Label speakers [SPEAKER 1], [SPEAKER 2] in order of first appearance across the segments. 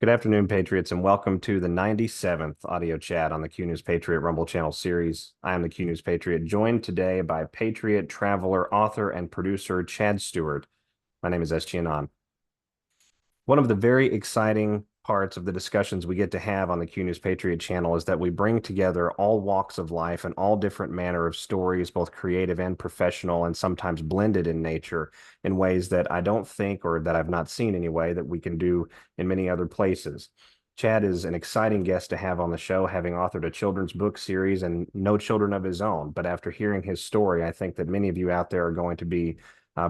[SPEAKER 1] Good afternoon, Patriots, and welcome to the 97th audio chat on the Q News Patriot Rumble Channel series. I am the Q News Patriot, joined today by Patriot, traveler, author, and producer Chad Stewart. My name is SG Anon. One of the very exciting parts of the discussions we get to have on the Q News Patriot channel is that we bring together all walks of life and all different manner of stories, both creative and professional, and sometimes blended in nature in ways that I don't think, or that I've not seen anyway, that we can do in many other places. Chad is an exciting guest to have on the show, having authored a children's book series and no children of his own. But after hearing his story, I think that many of you out there are going to be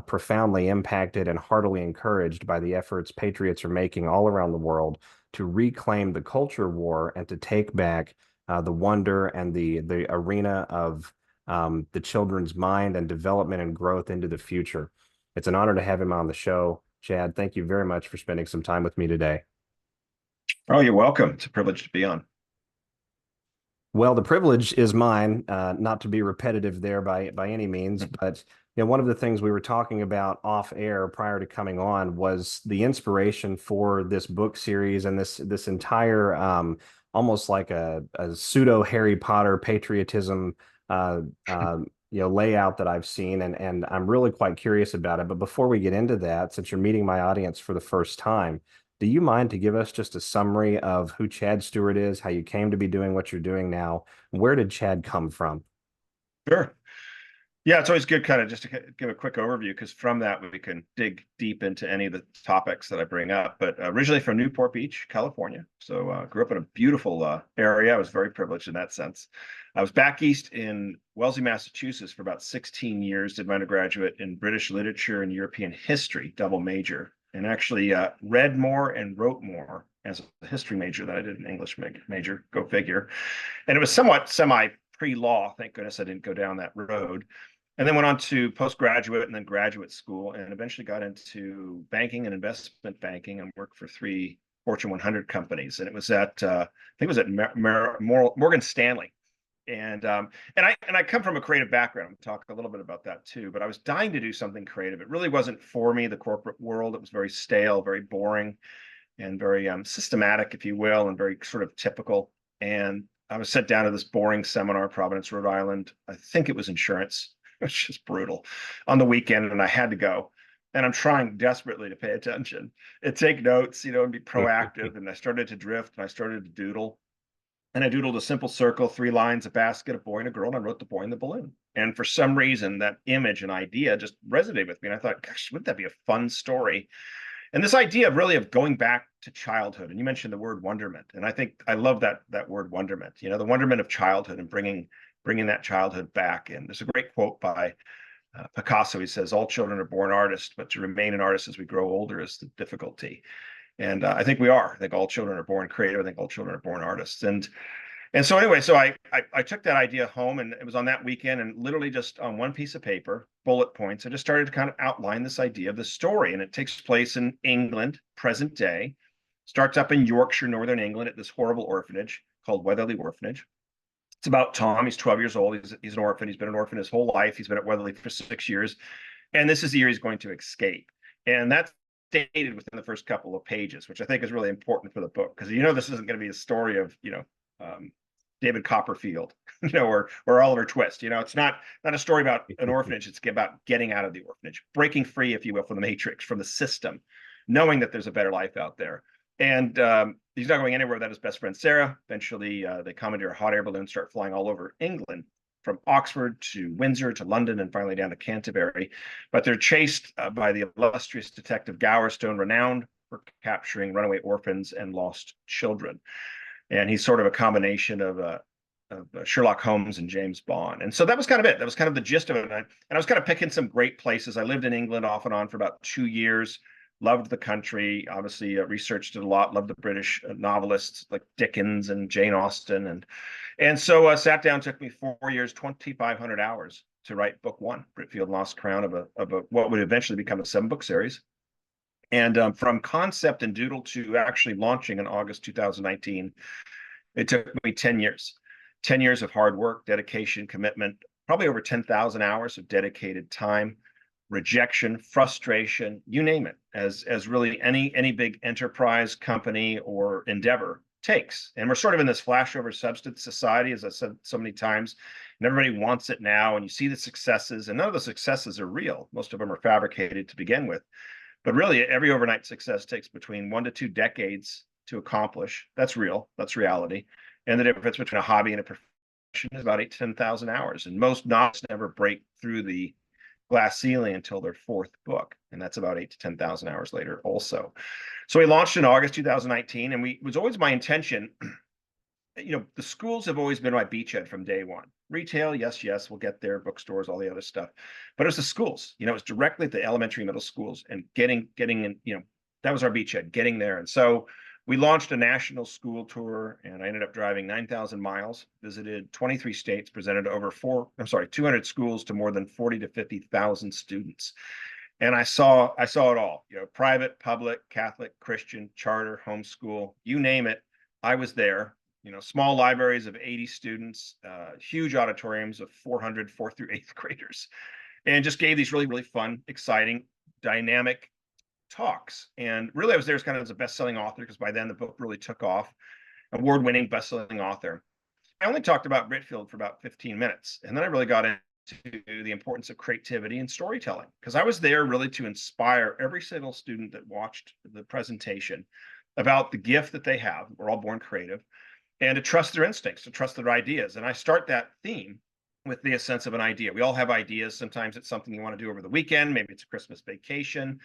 [SPEAKER 1] profoundly impacted and heartily encouraged by the efforts patriots are making all around the world to reclaim the culture war and to take back the wonder and the arena of the children's mind and development and growth into the future. It's an honor to have him on the show. Chad, thank you very much for spending some time with me today.
[SPEAKER 2] Oh, you're welcome. It's a privilege to be on.
[SPEAKER 1] Well, the privilege is mine, not to be repetitive there by any means, but one of the things we were talking about off air prior to coming on was the inspiration for this book series and this entire almost like a pseudo Harry Potter patriotism layout that I've seen, and I'm really quite curious about it. But before we get into that, since you're meeting my audience for the first time, do you mind to give us just a summary of who Chad Stewart is, how you came to be doing what you're doing now? Where did Chad come from?
[SPEAKER 2] Sure. Yeah, it's always good kind of just to give a quick overview, because from that we can dig deep into any of the topics that I bring up. But originally from Newport Beach, California. So grew up in a beautiful area. I was very privileged in that sense. I was back east in Wellesley, Massachusetts for about 16 years, did my undergraduate in British literature and European history, double major, and actually read more and wrote more as a history major than I did an English major, go figure. And it was somewhat semi pre-law. Thank goodness I didn't go down that road. And then went on to postgraduate and then graduate school, and eventually got into banking and investment banking and worked for three Fortune 100 companies. And it was at I think it was at Morgan Stanley. And I come from a creative background. I'll talk a little bit about that too. But I was dying to do something creative. It really wasn't for me, the corporate world. It was very stale, very boring, and very systematic, if you will, and very sort of typical. And I was sent down to this boring seminar, Providence, Rhode Island. I think it was insurance. It's just brutal on the weekend, and I had to go. And I'm trying desperately to pay attention and take notes, and be proactive. And I started to drift, and I started to doodle. And I doodled a simple circle, 3 lines, a basket, a boy and a girl, and I wrote the boy and the balloon. And for some reason, that image and idea just resonated with me. And I thought, gosh, wouldn't that be a fun story? And this idea of really of going back to childhood, and you mentioned the word wonderment, and I think I love that word wonderment. The wonderment of childhood and bringing that childhood back. And there's a great quote by Picasso. He says, "All children are born artists, but to remain an artist as we grow older is the difficulty." And I think we are. I think all children are born creative. I think all children are born artists. And so anyway, so I took that idea home, and it was on that weekend, and literally just on one piece of paper, bullet points, I just started to kind of outline this idea of the story. And it takes place in England, present day, starts up in Yorkshire, Northern England, at this horrible orphanage called Weatherly Orphanage. It's about Tom. He's 12 years old. He's an orphan. He's been an orphan his whole life. He's been at Weatherly for 6 years. And this is the year he's going to escape. And that's stated within the first couple of pages, which I think is really important for the book, because this isn't going to be a story of David Copperfield, or Oliver Twist. It's not a story about an orphanage. It's about getting out of the orphanage, breaking free, if you will, from the matrix, from the system, knowing that there's a better life out there. And he's not going anywhere without his best friend Sarah. Eventually, they commandeer a hot air balloon, start flying all over England, from Oxford to Windsor to London, and finally down to Canterbury. But they're chased by the illustrious Detective Gowerstone, renowned for capturing runaway orphans and lost children. And he's sort of a combination of Sherlock Holmes and James Bond. And so that was kind of it. That was kind of the gist of it. And I was kind of picking some great places. I lived in England off and on for about 2 years. Loved the country, obviously researched it a lot, loved the British novelists like Dickens and Jane Austen. And so sat down, took me 4 years, 2,500 hours to write book one, Britfield Lost Crown, of what would eventually become a 7-book series. And from concept and doodle to actually launching in August 2019, it took me 10 years. 10 years of hard work, dedication, commitment, probably over 10,000 hours of dedicated time. rejection, frustration, you name it, as really any big enterprise, company, or endeavor takes. And we're sort of in this flashover substance society, as I said so many times, and everybody wants it now. And you see the successes, and none of the successes are real. Most of them are fabricated to begin with. But really, every overnight success takes between 1 to 2 decades to accomplish. That's real. That's reality. And the difference between a hobby and a profession is about 8 to 10,000 hours. And most novelists never break through the glass ceiling until their fourth book, and that's about 8 to 10,000 hours later also. So we launched in August 2019, and it was always my intention. The schools have always been my beachhead from day one. Retail, yes, we'll get there, bookstores, all the other stuff, but it was the schools. It was directly at the elementary, middle schools, and getting in. That was our beachhead, getting there. And so we launched a national school tour, and I ended up driving 9,000 miles, visited 23 states, presented over 200 schools to more than 40 to 50,000 students. And I saw it all, private, public, Catholic, Christian, charter, homeschool, you name it. I was there. Small libraries of 80 students, huge auditoriums of 400 4th through 8th graders, and just gave these really, really fun, exciting, dynamic talks. And really, I was there as kind of as a best-selling author, because by then the book really took off. Award-winning best-selling author. I only talked about Britfield for about 15 minutes, and then I really got into the importance of creativity and storytelling, because I was there really to inspire every single student that watched the presentation about the gift that they have. We're all born creative, and to trust their instincts, to trust their ideas. And I start that theme with the sense of an idea. We all have ideas. Sometimes it's something you want to do over the weekend. Maybe it's a Christmas vacation.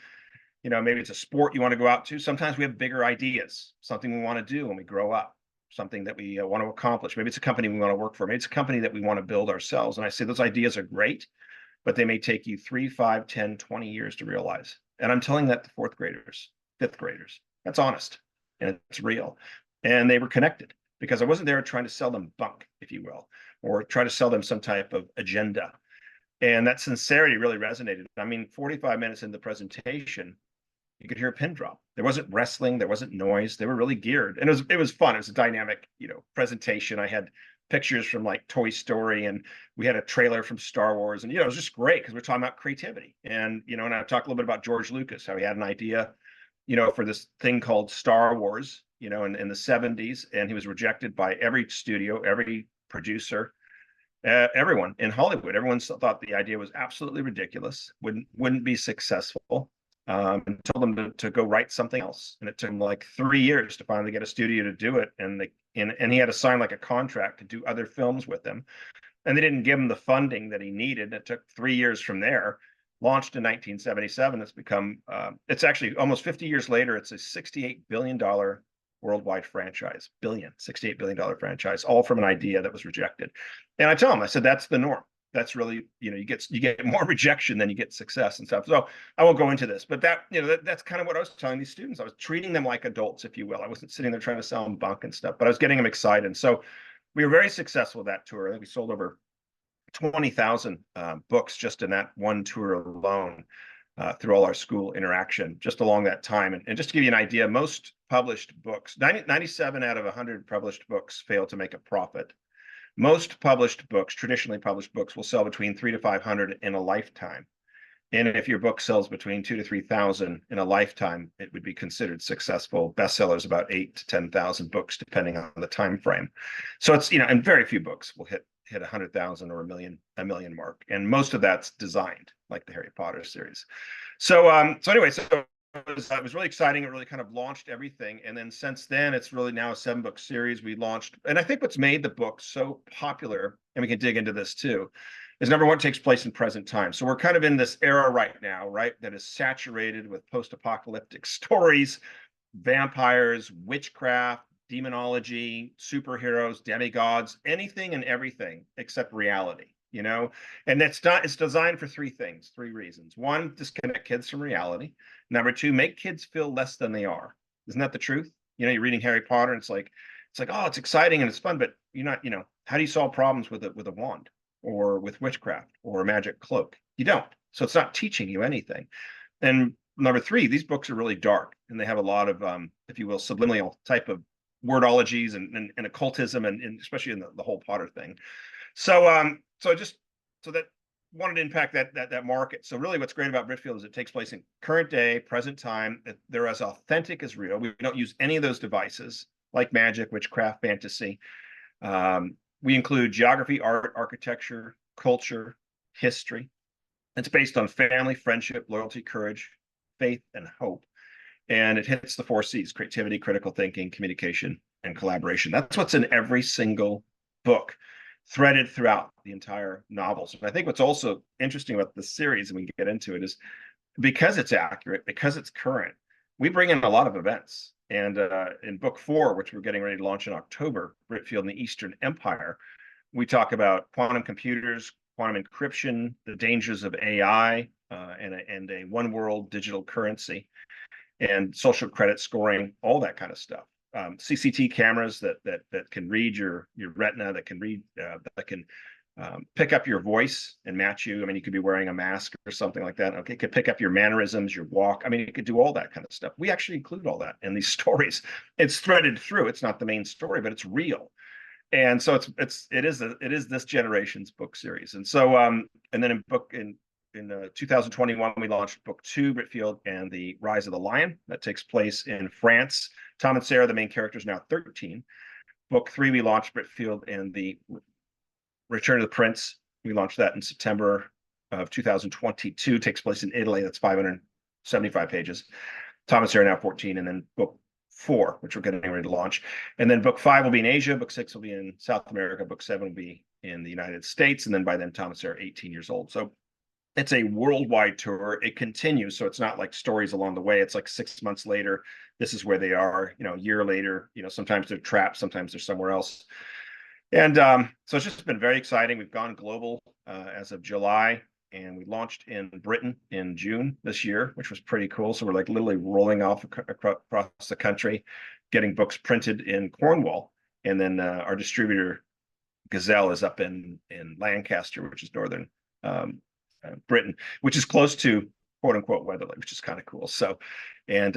[SPEAKER 2] Maybe it's a sport you want to go out to. Sometimes we have bigger ideas, something we want to do when we grow up, something that we want to accomplish. Maybe it's a company we want to work for. Maybe it's a company that we want to build ourselves. And I say those ideas are great, but they may take you 3, 5, 10, 20 years to realize. And I'm telling that to 4th graders, 5th graders. That's honest, and it's real. And they were connected, because I wasn't there trying to sell them bunk, if you will, or try to sell them some type of agenda. And that sincerity really resonated. 45 minutes into the presentation, you could hear a pin drop. There wasn't wrestling, there wasn't noise. They were really geared, and it was fun. It was a dynamic, presentation. I had pictures from like Toy Story, and we had a trailer from Star Wars, and it was just great, because we're talking about creativity. And and I talked a little bit about George Lucas, how he had an idea, for this thing called Star Wars, in the 70s, and he was rejected by every studio, every producer, everyone in Hollywood. Everyone thought the idea was absolutely ridiculous, wouldn't be successful. And told them to go write something else. And it took him like 3 years to finally get a studio to do it. And he had to sign like a contract to do other films with them. And they didn't give him the funding that he needed. It took 3 years from there. Launched in 1977. It's become, it's actually almost 50 years later, it's a $68 billion worldwide franchise. $68 billion franchise, all from an idea that was rejected. And I tell him, I said, that's the norm. That's really, you get more rejection than you get success and stuff. So I won't go into this, but that's kind of what I was telling these students. I was treating them like adults, if you will. I wasn't sitting there trying to sell them bunk and stuff, but I was getting them excited. And so we were very successful with that tour. I think we sold over 20,000 books just in that one tour alone, through all our school interaction just along that time. And just to give you an idea, most published books, 97 out of 100 published books fail to make a profit. Most published books, traditionally published books, will sell between 3 to 500 in a lifetime. And if your book sells between 2 to 3,000 in a lifetime, it would be considered successful. Bestsellers about 8 to 10,000 books, depending on the time frame. So it's, and very few books will hit 100,000 or a million mark, and most of that's designed, like the Harry Potter series. So anyway, it was really exciting. It really kind of launched everything. And then since then, it's really now a 7-book series we launched. And I think what's made the book so popular, and we can dig into this too, is number one, it takes place in present time. So we're kind of in this era right now, right, that is saturated with post-apocalyptic stories, vampires, witchcraft, demonology, superheroes, demigods, anything and everything except reality. And it's designed for 3 things, 3 reasons. 1, disconnect kids from reality. Number 2, make kids feel less than they are. Isn't that the truth? You're reading Harry Potter, and it's like, oh, it's exciting and it's fun, but you're not, how do you solve problems with a wand or with witchcraft or a magic cloak? You don't. So it's not teaching you anything. And number 3, these books are really dark, and they have a lot of, if you will, subliminal type of wordologies and occultism, and especially in the whole Potter thing. So that wanted to impact that market. So really what's great about Britfield is it takes place in current day, present time. They're as authentic as real. We don't use any of those devices like magic, witchcraft, fantasy. We include geography, art, architecture, culture, history. It's based on family, friendship, loyalty, courage, faith, and hope. And it hits the 4 C's: creativity, critical thinking, communication, and collaboration. That's what's in every single book, threaded throughout the entire novels. And I think what's also interesting about this series, and we can get into it, is because it's accurate, because it's current, we bring in a lot of events. And in book 4, which we're getting ready to launch in October, Britfield and the Eastern Empire, we talk about quantum computers, quantum encryption, the dangers of AI, and a one world digital currency, and social credit scoring, all that kind of stuff. CCT cameras that can read your retina, that can read that can pick up your voice and match you. I mean, you could be wearing a mask or something like that. Okay, it could pick up your mannerisms, your walk. I mean, it could do all that kind of stuff. We actually include all that in these stories. It's threaded through. It's not the main story, but it's real. And so it is this generation's book series. And so and then in 2021, we launched book 2, Britfield and the Rise of the Lion. That takes place in France. Tom and Sarah, the main characters, now 13. Book 3, we launched Britfield and the Return of the Prince. We launched that in September of 2022. Takes place in Italy. That's 575 pages. Tom and Sarah, now 14. And then book 4, which we're getting ready to launch. And then book 5 will be in Asia. Book 6 will be in South America. Book 7 will be in the United States. And then by then, Tom and Sarah are 18 years old. So it's a worldwide tour. It continues. So it's not like stories along the way. It's like 6 months later, this is where they are, a year later, sometimes they're trapped, sometimes they're somewhere else. And so it's just been very exciting. We've gone global as of July, and we launched in Britain in June this year, which was pretty cool. So we're like literally rolling off across the country, getting books printed in Cornwall. And then our distributor, Gazelle, is up in Lancaster, which is northern Britain, which is close to quote unquote Weatherly, which is kind of cool. So, and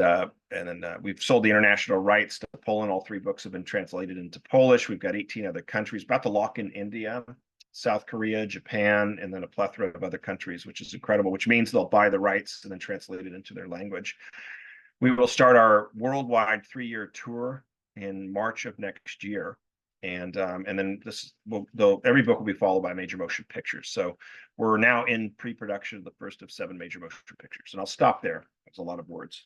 [SPEAKER 2] then we've sold the international rights to Poland. All 3 books have been translated into Polish. We've got 18 other countries, about to lock in India, South Korea, Japan, and then a plethora of other countries, which is incredible, which means they'll buy the rights and then translate it into their language. We will start our worldwide 3-year tour in March of next year. And then every book will be followed by major motion pictures. So we're now in pre-production of the first of 7 major motion pictures. And I'll stop there. That's a lot of words.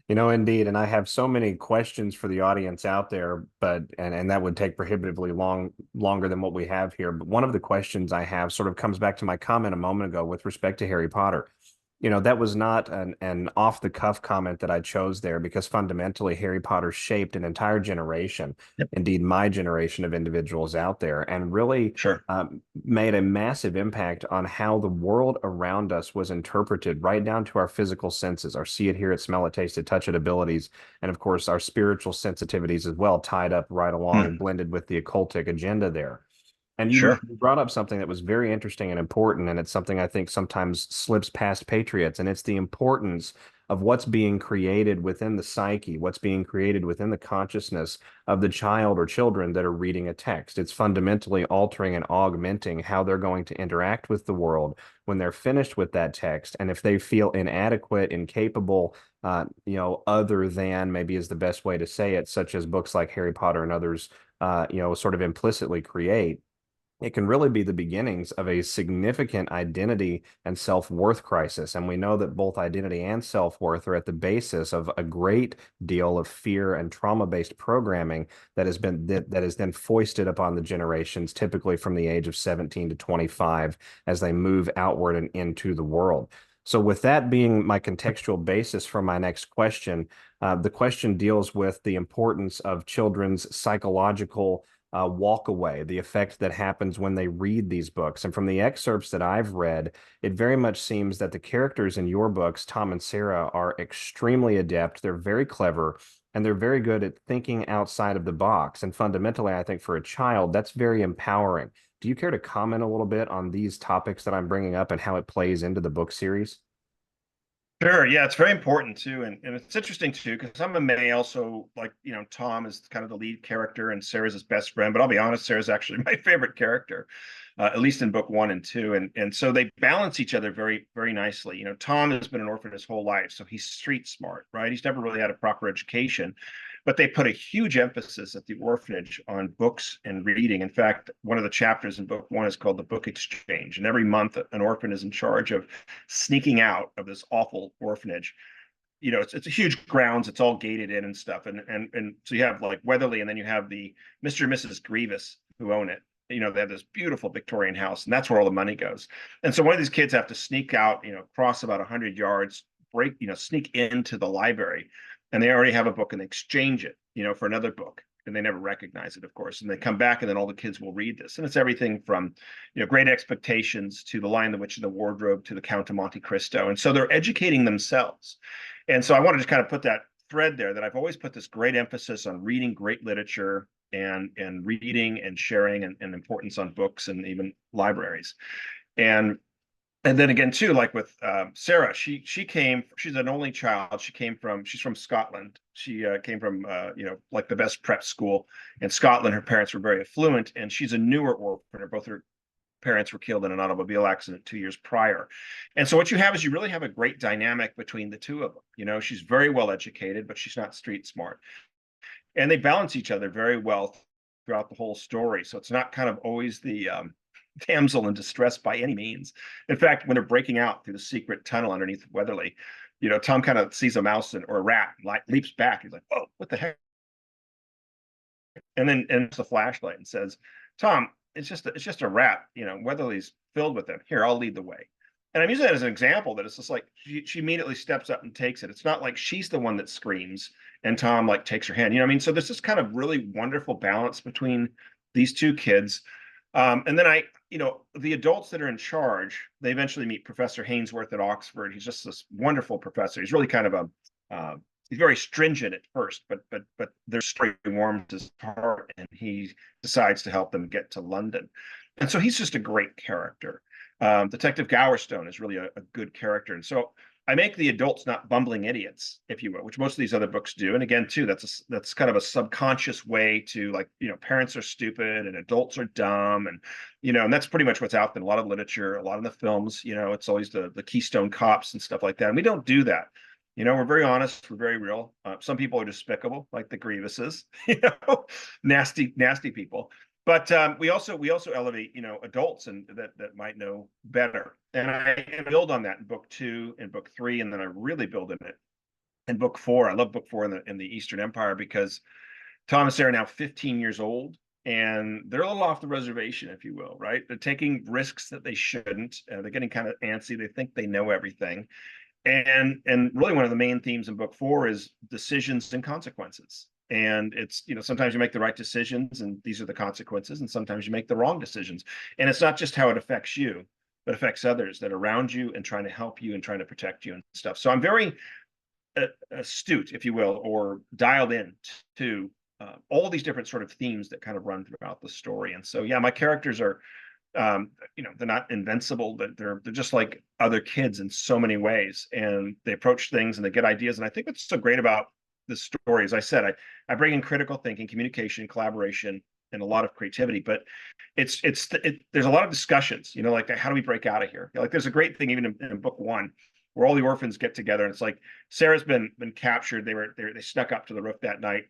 [SPEAKER 1] Indeed. And I have so many questions for the audience out there, but and that would take prohibitively longer than what we have here. But one of the questions I have sort of comes back to my comment a moment ago with respect to Harry Potter. That was not an off-the-cuff comment that I chose there, because fundamentally Harry Potter shaped an entire generation,
[SPEAKER 2] Yep.
[SPEAKER 1] indeed my generation of individuals out there, and really
[SPEAKER 2] Sure.
[SPEAKER 1] made a massive impact on how the world around us was interpreted, right down to our physical senses, our see it, hear it, smell it, taste it, touch it abilities, and of course our spiritual sensitivities as well, tied up right along, blended with the occultic agenda there. And you
[SPEAKER 2] Sure.
[SPEAKER 1] brought up something that was very interesting and important, and it's something I think sometimes slips past Patriots, and it's the importance of what's being created within the psyche, what's being created within the consciousness of the child or children that are reading a text. It's fundamentally altering and augmenting how they're going to interact with the world when they're finished with that text. And if they feel inadequate, incapable, other than, maybe is the best way to say it, such as books like Harry Potter and others, sort of implicitly create, it can really be the beginnings of a significant identity and self-worth crisis. And we know that both identity and self-worth are at the basis of a great deal of fear and trauma-based programming that has then foisted upon the generations, typically from the age of 17 to 25, as they move outward and into the world. So with that being my contextual basis for my next question, the question deals with the importance of children's psychological walk away, the effect that happens when they read these books. And from the excerpts that I've read, it very much seems that the characters in your books, Tom and Sarah, are extremely adept. They're very clever, and they're very good at thinking outside of the box. And fundamentally, I think for a child, that's very empowering. Do you care to comment a little bit on these topics that I'm bringing up and how it plays into the book series?
[SPEAKER 2] Sure. Yeah, it's very important too. And it's interesting too, because I'm a male. So like, Tom is kind of the lead character and Sarah's his best friend. But I'll be honest, Sarah's actually my favorite character. at least in book 1 and 2. And so they balance each other very, very nicely. Tom has been an orphan his whole life, so he's street smart, right? He's never really had a proper education, but they put a huge emphasis at the orphanage on books and reading. In fact, one of the chapters in book 1 is called the Book Exchange. And every month, an orphan is in charge of sneaking out of this awful orphanage. It's a huge grounds. It's all gated in and stuff. And so you have like Weatherly, and then you have the Mr. and Mrs. Grievous who own it. They have this beautiful Victorian house, and that's where all the money goes. And so one of these kids have to sneak out, cross about 100 yards, sneak into the library, and they already have a book, and they exchange it, for another book, and they never recognize it, of course. And they come back, and then all the kids will read this, and it's everything from, Great Expectations to The Lion, the Witch, and the Wardrobe to the Count of Monte Cristo. And so they're educating themselves. And so I wanted to kind of put that thread there, that I've always put this great emphasis on reading great literature and reading and sharing and importance on books and even libraries. And then again too, like with Sarah, she's an only child. She's from Scotland. She came from like the best prep school in Scotland. Her parents were very affluent, and she's a newer orphan. Both her parents were killed in an automobile accident 2 years prior. And so what you have is you really have a great dynamic between the two of them. She's very well educated, but she's not street smart. And they balance each other very well throughout the whole story. So it's not kind of always the damsel in distress by any means. In fact, when they're breaking out through the secret tunnel underneath Weatherly, Tom kind of sees a mouse or a rat, leaps back. He's like, "Oh, what the heck?" And then ends the flashlight and says, "Tom, it's just a rat. Weatherly's filled with them. Here, I'll lead the way." And I'm using that as an example that it's just like she immediately steps up and takes it. It's not like she's the one that screams and Tom like takes her hand. I mean? So there's this kind of really wonderful balance between these two kids. And then the adults that are in charge, they eventually meet Professor Hainsworth at Oxford. He's just this wonderful professor. He's really kind of he's very stringent at first, but their story warms his heart, and he decides to help them get to London. And so he's just a great character. Detective Gowerstone is really a good character. And so I make the adults not bumbling idiots, if you will, which most of these other books do. And again, too, that's kind of a subconscious way to, like, parents are stupid and adults are dumb. And that's pretty much what's out there in a lot of literature, a lot of the films. It's always the Keystone Cops and stuff like that. And we don't do that. We're very honest, we're very real. Some people are despicable, like the Grievuses, nasty people. But we also elevate, adults and that might know better. And I build on that in book 2 and book 3, and then I really build in it in book 4. I love book 4 in the Eastern Empire, because Tom and Sarah are now 15 years old, and they're a little off the reservation, if you will, right? They're taking risks that they shouldn't. They're getting kind of antsy. They think they know everything. And really one of the main themes in book 4 is decisions and consequences. And it's, sometimes you make the right decisions and these are the consequences, and sometimes you make the wrong decisions. And it's not just how it affects you, but affects others that are around you and trying to help you and trying to protect you and stuff. So I'm very astute, if you will, or dialed in to all these different sort of themes that kind of run throughout the story. And so, yeah, my characters are, they're not invincible, but they're just like other kids in so many ways, and they approach things and they get ideas. And I think what's so great about this story, as I said, I bring in critical thinking, communication, collaboration, and a lot of creativity. But there's a lot of discussions, like, how do we break out of here? Like, there's a great thing even in book 1 where all the orphans get together, and it's like Sarah's been captured. They snuck up to the roof that night.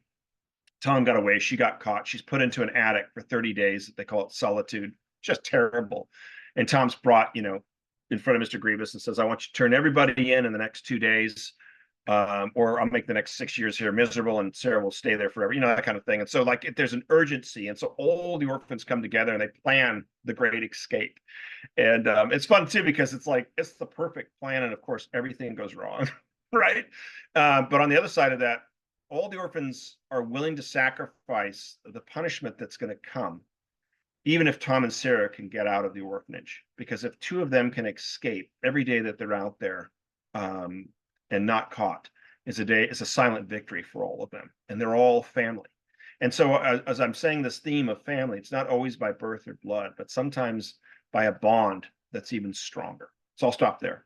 [SPEAKER 2] Tom got away. She got caught. She's put into an attic for 30 days. They call it solitude. Just terrible. And Tom's brought, in front of Mr. Grievous and says, "I want you to turn everybody in the next 2 days, or I'll make the next 6 years here miserable, and Sarah will stay there forever," that kind of thing. And so, like, there's an urgency. And so all the orphans come together and they plan the great escape. And it's fun too, because it's like, it's the perfect plan. And of course, everything goes wrong, right? But on the other side of that, all the orphans are willing to sacrifice the punishment that's going to come, even if Tom and Sarah can get out of the orphanage. Because if 2 of them can escape every day that they're out there, and not caught, is a silent victory for all of them. And they're all family. And so as I'm saying, this theme of family, it's not always by birth or blood, but sometimes by a bond that's even stronger. So I'll stop there.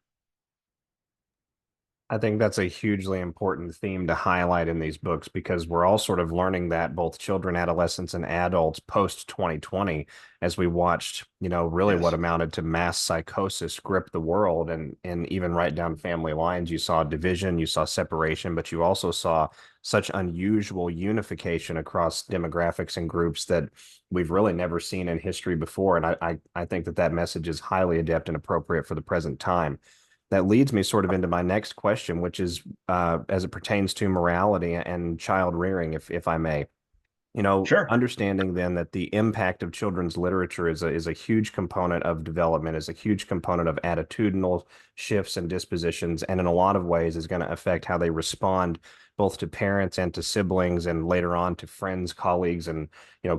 [SPEAKER 1] I think that's a hugely important theme to highlight in these books because we're all sort of learning that both children, adolescents, and adults post 2020 as we watched, really what
[SPEAKER 2] Yes.
[SPEAKER 1] amounted to mass psychosis grip the world and even right down family lines. You saw division, you saw separation, but you also saw such unusual unification across demographics and groups that we've really never seen in history before. And I think that that message is highly adept and appropriate for the present time. That leads me sort of into my next question, which is as it pertains to morality and child rearing, if I may.
[SPEAKER 2] Sure.
[SPEAKER 1] Understanding then that the impact of children's literature is a huge component of development, is a huge component of attitudinal shifts and dispositions, and in a lot of ways is going to affect how they respond both to parents and to siblings, and later on to friends, colleagues, and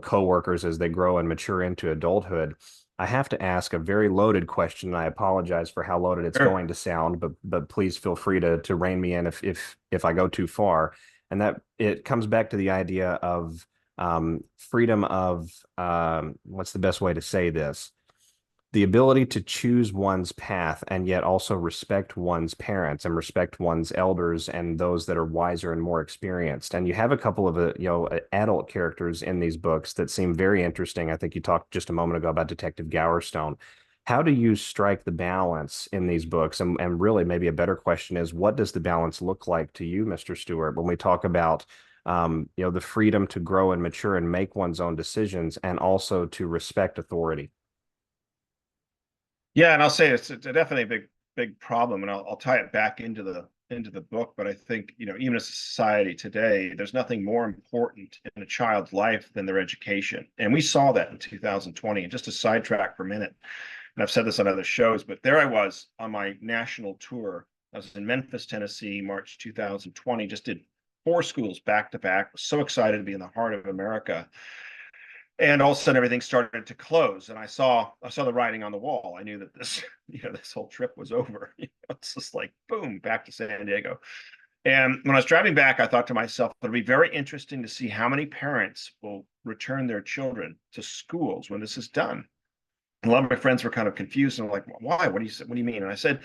[SPEAKER 1] coworkers as they grow and mature into adulthood. I have to ask a very loaded question, and I apologize for how loaded it's
[SPEAKER 2] Sure.
[SPEAKER 1] going to sound, but please feel free to rein me in if I go too far. And that it comes back to the idea of freedom of what's the best way to say this? The ability to choose one's path and yet also respect one's parents and respect one's elders and those that are wiser and more experienced. And you have a couple of adult characters in these books that seem very interesting. I think you talked just a moment ago about Detective Gowerstone. How do you strike the balance in these books? And really, maybe a better question is, what does the balance look like to you, Mr. Stewart, when we talk about the freedom to grow and mature and make one's own decisions and also to respect authority?
[SPEAKER 2] Yeah, and I'll say it's definitely a big problem, and I'll tie it back into the book. But I think, even as a society today, there's nothing more important in a child's life than their education, and we saw that in 2020. And just to sidetrack for a minute, and I've said this on other shows, but there I was on my national tour. I was in Memphis, Tennessee, March 2020. Just did 4 schools back to back. Was so excited to be in the heart of America. And all of a sudden everything started to close, and I saw the writing on the wall. I knew that this this whole trip was over. It's just like boom, back to San Diego. And when I was driving back, I thought to myself, it'll be very interesting to see how many parents will return their children to schools when this is done. And a lot of my friends were kind of confused and like, why? What do you mean? And I said,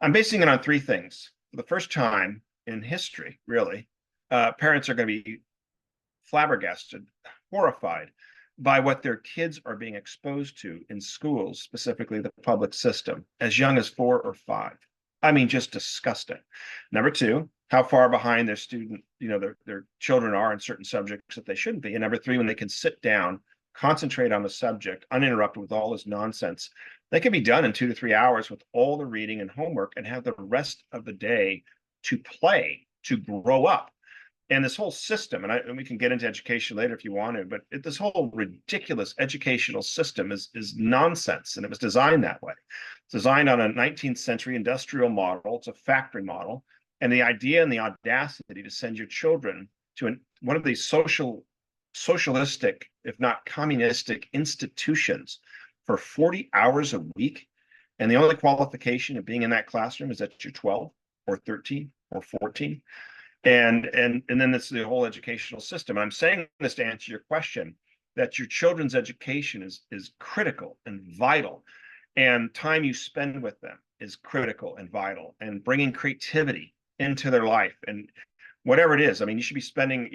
[SPEAKER 2] I'm basing it on 3 things. For the first time in history, really, parents are going to be flabbergasted, horrified by what their kids are being exposed to in schools, specifically the public system, as young as 4 or 5. I mean, just disgusting. Number 2, how far behind their student, their children are in certain subjects that they shouldn't be. And number 3, when they can sit down, concentrate on the subject, uninterrupted with all this nonsense, they can be done in 2 to 3 hours with all the reading and homework and have the rest of the day to play, to grow up. And this whole system, and we can get into education later if you want to, but this whole ridiculous educational system is nonsense, and it was designed that way. It's designed on a 19th century industrial model. It's a factory model, and the idea and the audacity to send your children to one of these socialistic, if not communistic, institutions for 40 hours a week, and the only qualification of being in that classroom is that you're 12 or 13 or 14. And then it's the whole educational system. And I'm saying this to answer your question, that your children's education is critical and vital, and time you spend with them is critical and vital, and bringing creativity into their life and whatever it is. I mean, you should be spending,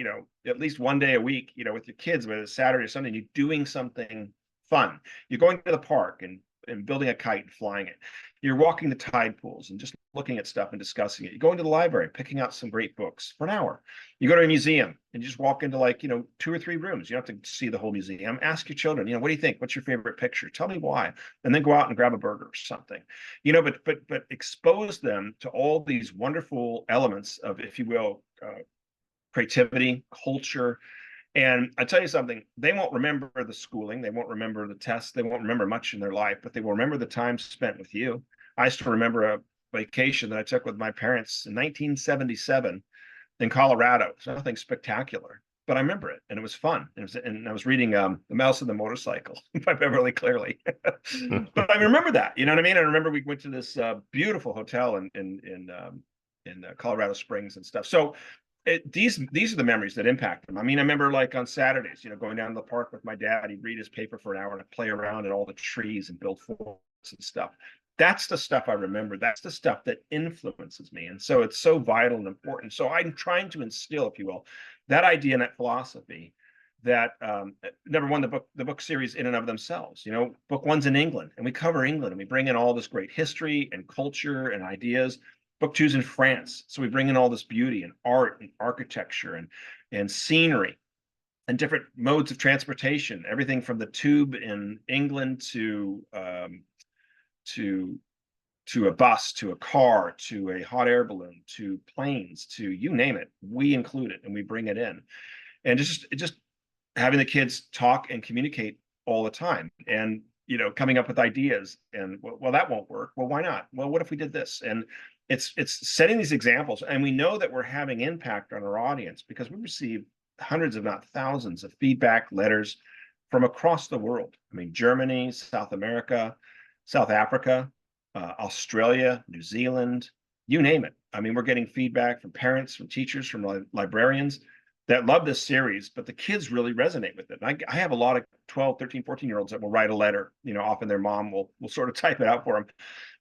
[SPEAKER 2] at least one day a week, with your kids, whether it's Saturday or Sunday, you're doing something fun. You're going to the park and building a kite and flying it. You're walking the tide pools and just looking at stuff and discussing it. You're going to the library, picking out some great books for an hour. You go to a museum and you just walk into 2 or 3 rooms. You don't have to see the whole museum. Ask your children, what do you think? What's your favorite picture? Tell me why. And then go out and grab a burger or something. But expose them to all these wonderful elements of, if you will, creativity, culture. And I tell you something, they won't remember the schooling, they won't remember the tests, they won't remember much in their life, but they will remember the time spent with you. I still remember a vacation that I took with my parents in 1977 in Colorado. It's nothing spectacular, but I remember it, and it was fun. And I was reading The Mouse and the Motorcycle by Beverly Cleary. But I remember that, you know what I mean? I remember we went to this beautiful hotel in Colorado Springs and stuff. So these are the memories that impact them. I mean, I remember on Saturdays, going down to the park with my dad. He'd read his paper for an hour and play around in all the trees and build forts and stuff. That's the stuff I remember. That's the stuff that influences me. And so it's so vital and important. So I'm trying to instill, if you will, that idea and that philosophy that number one, the book series in and of themselves, book one's in England and we cover England and we bring in all this great history and culture and ideas. Book two's in France. So we bring in all this beauty and art and architecture and scenery and different modes of transportation, everything from the tube in England to a bus, to a car, to a hot air balloon, to planes, to you name it. We include it and we bring it in. And just having the kids talk and communicate all the time, and coming up with ideas, and well, that won't work. Well, why not? Well, what if we did this? And it's setting these examples, and we know that we're having impact on our audience because we receive hundreds, if not thousands, of feedback letters from across the world. I mean, Germany, South America, South Africa, Australia, New Zealand, you name it. I mean, we're getting feedback from parents, from teachers, from librarians that love this series, but the kids really resonate with it. And I have a lot of 12, 13, 14-year-olds that will write a letter, often their mom will sort of type it out for them,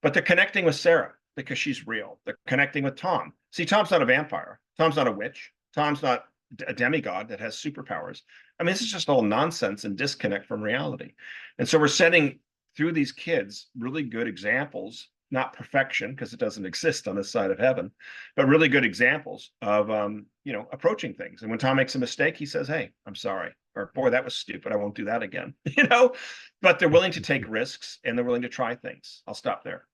[SPEAKER 2] but they're connecting with Sarah because she's real. They're connecting with Tom. See, Tom's not a vampire. Tom's not a witch. Tom's not a demigod that has superpowers. I mean, this is just all nonsense and disconnect from reality. And so we're setting through these kids really good examples, not perfection because it doesn't exist on this side of heaven, but really good examples of approaching things. And when Tom makes a mistake, he says, "Hey, I'm sorry," or "Boy, that was stupid. I won't do that again." But they're willing to take risks and they're willing to try things. I'll stop there.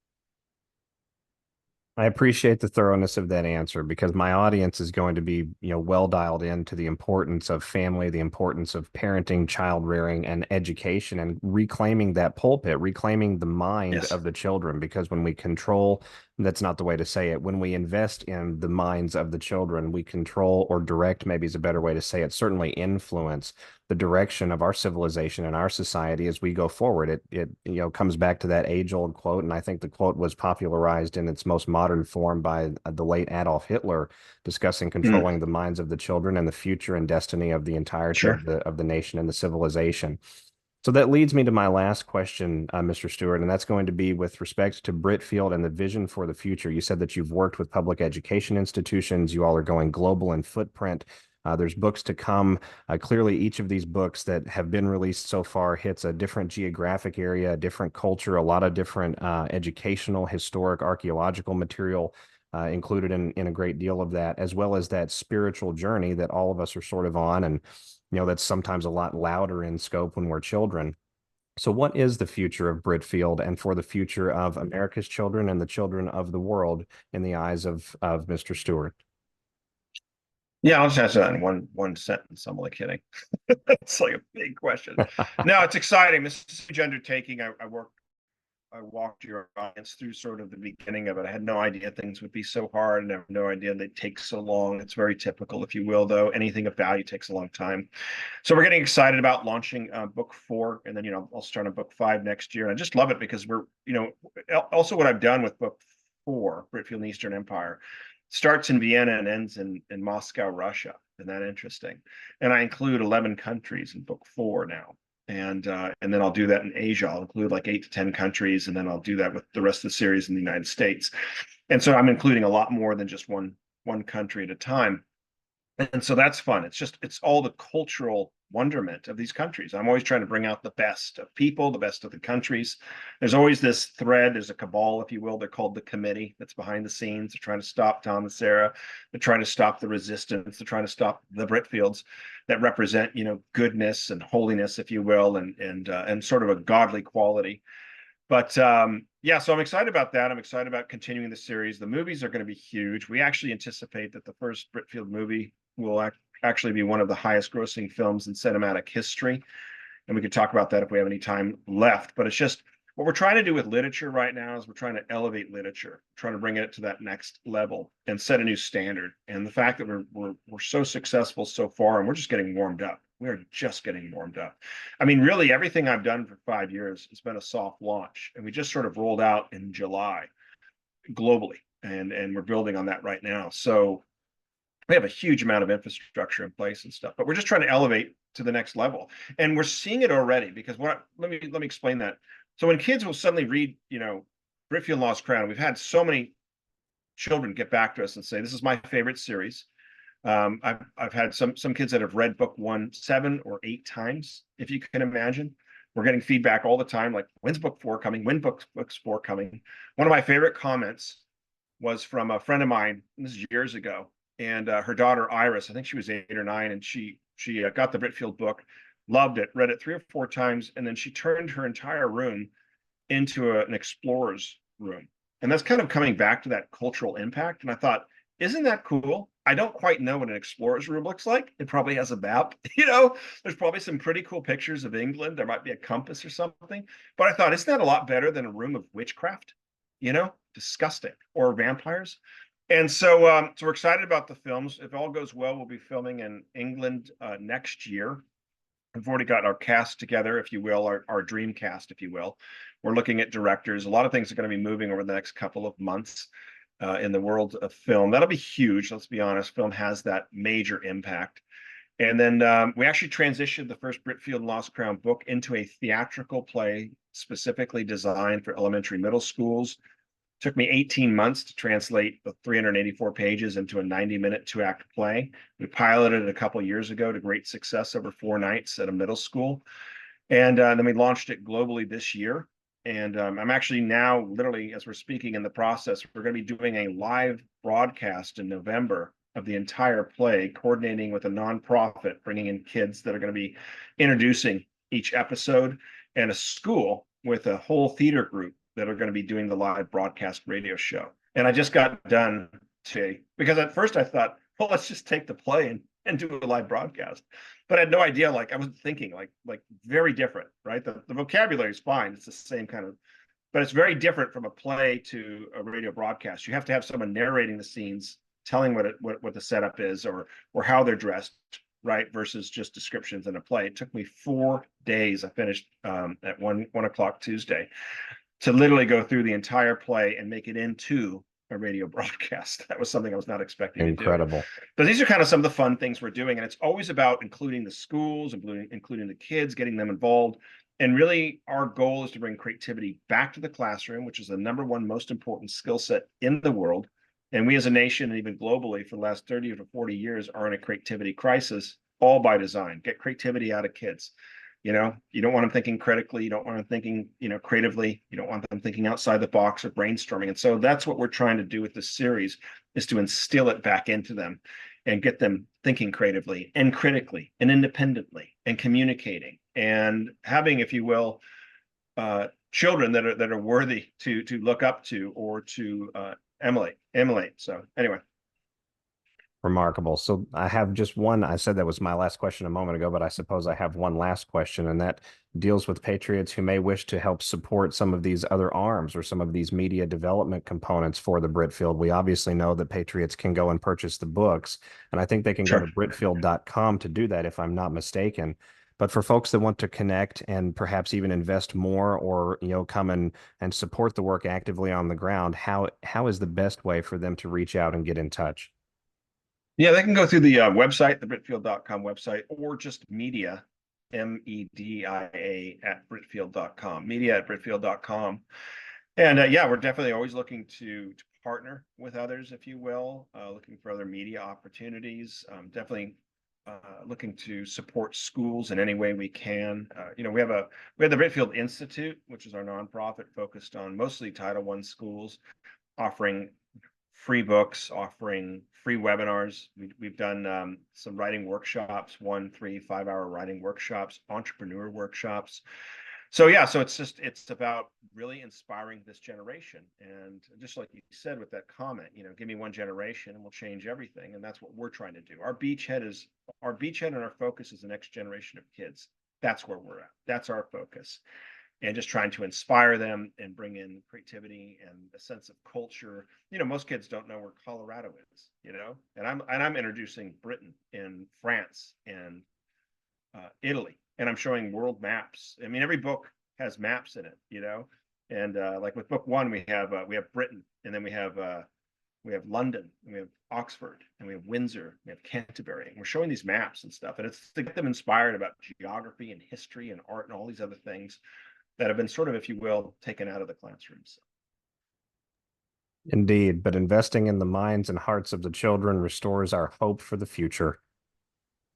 [SPEAKER 1] I appreciate the thoroughness of that answer because my audience is going to be, well dialed into the importance of family, the importance of parenting, child rearing, and education, and reclaiming that pulpit, reclaiming the mind
[SPEAKER 2] Yes.
[SPEAKER 1] of the children. Because when we control, that's not the way to say it. When we invest in the minds of the children, we control or direct, maybe is a better way to say it, certainly influence the direction of our civilization and our society as we go forward. It comes back to that age-old quote, and I think the quote was popularized in its most modern form by the late Adolf Hitler, discussing controlling the minds of the children and the future and destiny of the entirety
[SPEAKER 2] Sure.
[SPEAKER 1] of the nation and the civilization. So that leads me to my last question, Mr. Stewart, and that's going to be with respect to Britfield and the vision for the future. You said that you've worked with public education institutions. You all are going global in footprint. There's books to come. Clearly, each of these books that have been released so far hits a different geographic area, a different culture, a lot of different educational, historic, archaeological material included in a great deal of that, as well as that spiritual journey that all of us are sort of on. And, that's sometimes a lot louder in scope when we're children. So what is the future of Britfield and for the future of America's children and the children of the world in the eyes of Mr. Stewart?
[SPEAKER 2] Yeah, I'll just answer that in one sentence. I'm only kidding. It's like a big question. No, it's exciting. This is a huge undertaking. I walked your audience through sort of the beginning of it. I had no idea things would be so hard, and I have no idea they'd take so long. It's very typical, if you will, though. Anything of value takes a long time. So we're getting excited about launching book 4, and then I'll start on book 5 next year. And I just love it because we're also what I've done with book 4, Britfield and the Eastern Empire, starts in Vienna and ends in Moscow, Russia. Isn't that interesting? And I include 11 countries in book 4 now. And then I'll do that in Asia. I'll include like 8 to 10 countries, and then I'll do that with the rest of the series in the United States. And so I'm including a lot more than just one country at a time. And so that's fun. It's all the cultural wonderment of these countries. I'm always trying to bring out the best of people, the best of the countries. There's always this thread. There's a cabal, if you will. They're called the committee that's behind the scenes. They're trying to stop Tom and Sarah. They're trying to stop the resistance. They're trying to stop the Britfields that represent, goodness and holiness, if you will, and sort of a godly quality. But yeah, so I'm excited about that. I'm excited about continuing the series. The movies are going to be huge. We actually anticipate that the first Britfield movie will actually be one of the highest grossing films in cinematic history. And we could talk about that if we have any time left. But it's just what we're trying to do with literature right now is we're trying to elevate literature, trying to bring it to that next level and set a new standard. And the fact that we're so successful so far, and we're just getting warmed up. We are just getting warmed up. I mean, really, everything I've done for 5 years has been a soft launch, and we just sort of rolled out in July globally, and we're building on that right now. So we have a huge amount of infrastructure in place and stuff, but we're just trying to elevate to the next level, and we're seeing it already. Because let me explain that. So when kids will suddenly read, Britfield Lost Crown, we've had so many children get back to us and say, this is my favorite series. I've had some kids that have read book 1 7 or 8 times, if you can imagine. We're getting feedback all the time, like, when's book 4 coming? When book 4 coming? One of my favorite comments was from a friend of mine, this is years ago, and her daughter Iris, I think she was 8 or 9, and she got the Britfield book, loved it, read it 3 or 4 times, and then she turned her entire room into an explorer's room. And that's kind of coming back to that cultural impact. And I thought, isn't that cool? I don't quite know what an explorer's room looks like. It probably has a map, there's probably some pretty cool pictures of England. There might be a compass or something. But I thought, isn't that a lot better than a room of witchcraft? Disgusting. Or vampires. And so, so we're excited about the films. If all goes well, we'll be filming in England next year. We've already got our cast together, if you will, our dream cast, if you will. We're looking at directors. A lot of things are going to be moving over the next couple of months in the world of film. That'll be huge. Let's be honest. Film has that major impact. And then we actually transitioned the first Britfield Lost Crown book into a theatrical play specifically designed for elementary middle schools. Took me 18 months to translate the 384 pages into a 90-minute 2-act play. We piloted it a couple of years ago to great success over 4 nights at a middle school. And then we launched it globally this year. And I'm actually now, literally, as we're speaking, in the process, we're going to be doing a live broadcast in November of the entire play, coordinating with a nonprofit, bringing in kids that are going to be introducing each episode, and a school with a whole theater group that are going to be doing the live broadcast radio show. And I just got done today, because at first I thought, well, let's just take the play and do a live broadcast. But I had no idea, like, I was thinking like very different, right? The vocabulary is fine. It's the same kind of, but it's very different from a play to a radio broadcast. You have to have someone narrating the scenes, telling what the setup is, or how they're dressed, right? Versus just descriptions in a play. It took me 4 days. I finished at 1 o'clock Tuesday, to literally go through the entire play and make it into a radio broadcast. That was something I was not expecting to do.
[SPEAKER 1] Incredible.
[SPEAKER 2] But these are kind of some of the fun things we're doing. And it's always about including the schools, including the kids, getting them involved. And really, our goal is to bring creativity back to the classroom, which is the #1 most important skill set in the world. And we as a nation, and even globally, for the last 30 to 40 years, are in a creativity crisis, all by design. Get creativity out of kids. You don't want them thinking critically. You don't want them thinking, creatively. You don't want them thinking outside the box or brainstorming. And so that's what we're trying to do with this series, is to instill it back into them and get them thinking creatively and critically and independently and communicating and having, if you will, children that are worthy to look up to or to emulate. So anyway.
[SPEAKER 1] Remarkable. So I have just one. I said that was my last question a moment ago, but I suppose I have one last question, and that deals with patriots who may wish to help support some of these other arms or some of these media development components for the Britfield. We obviously know that patriots can go and purchase the books, and I think they can go to Britfield.com to do that, if I'm not mistaken. But for folks that want to connect and perhaps even invest more, or come and support the work actively on the ground, how is the best way for them to reach out and get in touch?
[SPEAKER 2] Yeah, they can go through the website, the Britfield.com website, or just media, MEDIA at Britfield.com, media at Britfield.com. And yeah, we're definitely always looking to partner with others, if you will, looking for other media opportunities, definitely looking to support schools in any way we can. We have the Britfield Institute, which is our nonprofit focused on mostly Title I schools, offering free books, offering free webinars. We've done some writing workshops, 1, 3, 5-hour writing workshops, entrepreneur workshops. So yeah, so it's about really inspiring this generation. And just like you said with that comment, give me one generation and we'll change everything. And that's what we're trying to do. Our beachhead and our focus is the next generation of kids. That's where we're at. That's our focus. And just trying to inspire them and bring in creativity and a sense of culture. Most kids don't know where Colorado is, and I'm introducing Britain and France and Italy, and I'm showing world maps. I mean, every book has maps in it, and like with book 1, we have Britain, and then we have London, and we have Oxford, and we have Windsor, we have Canterbury. And we're showing these maps and stuff, and it's to get them inspired about geography and history and art and all these other things that have been sort of, if you will, taken out of the classrooms.
[SPEAKER 1] Indeed, but investing in the minds and hearts of the children restores our hope for the future.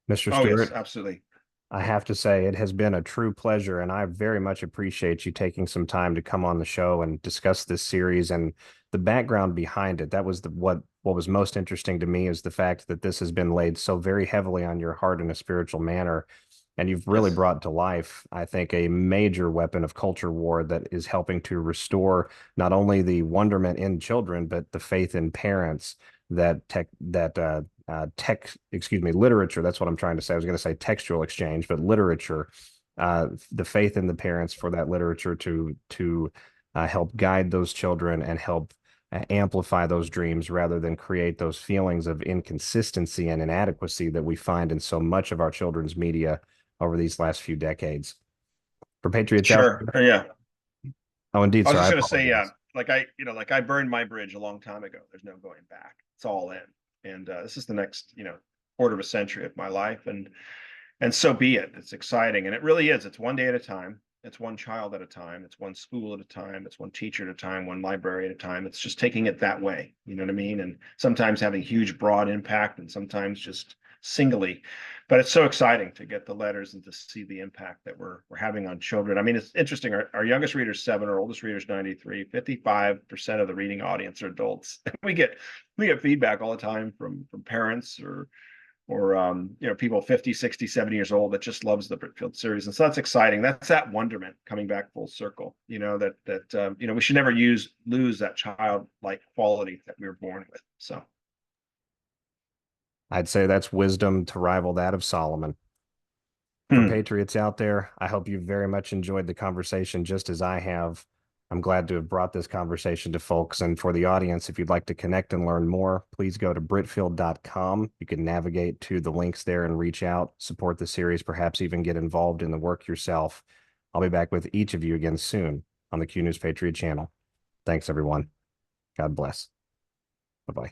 [SPEAKER 1] Mr.
[SPEAKER 2] Oh, yes,
[SPEAKER 1] Stewart,
[SPEAKER 2] absolutely.
[SPEAKER 1] I have to say it has been a true pleasure, and I very much appreciate you taking some time to come on the show and discuss this series and the background behind it. That was what was most interesting to me is the fact that this has been laid so very heavily on your heart in a spiritual manner. And you've really
[SPEAKER 2] Yes.
[SPEAKER 1] brought to life, I think, a major weapon of culture war that is helping to restore not only the wonderment in children, but the faith in parents that literature. That's what I'm trying to say. I was going to say textual exchange, but literature, the faith in the parents for that literature to help guide those children and help amplify those dreams rather than create those feelings of inconsistency and inadequacy that we find in so much of our children's media over these last few decades. For Patriots out
[SPEAKER 2] Sure.
[SPEAKER 1] there,
[SPEAKER 2] Yeah.
[SPEAKER 1] oh, indeed,
[SPEAKER 2] I was
[SPEAKER 1] sir, I
[SPEAKER 2] just going to say,
[SPEAKER 1] apologize.
[SPEAKER 2] like I burned my bridge a long time ago. There's no going back. It's all in. And this is the next, quarter of a century of my life. And so be it. It's exciting. And it really is. It's one day at a time. It's one child at a time. It's one school at a time. It's one teacher at a time, one library at a time. It's just taking it that way. You know what I mean? And sometimes having huge, broad impact and sometimes just singly. But it's so exciting to get the letters and to see the impact that we're having on children. I mean, it's interesting. Our youngest reader's 7, our oldest reader's 93. 55% of the reading audience are adults. We get feedback all the time from parents or people 50, 60, 70 years old that just loves the Britfield series. And so that's exciting. That's that wonderment coming back full circle, that we should never lose that childlike quality that we were born with. So
[SPEAKER 1] I'd say that's wisdom to rival that of Solomon. For
[SPEAKER 2] hmm.
[SPEAKER 1] Patriots out there, I hope you very much enjoyed the conversation just as I have. I'm glad to have brought this conversation to folks. And for the audience, if you'd like to connect and learn more, please go to Britfield.com. You can navigate to the links there and reach out, support the series, perhaps even get involved in the work yourself. I'll be back with each of you again soon on the Q News Patriot channel. Thanks, everyone. God bless. Bye bye.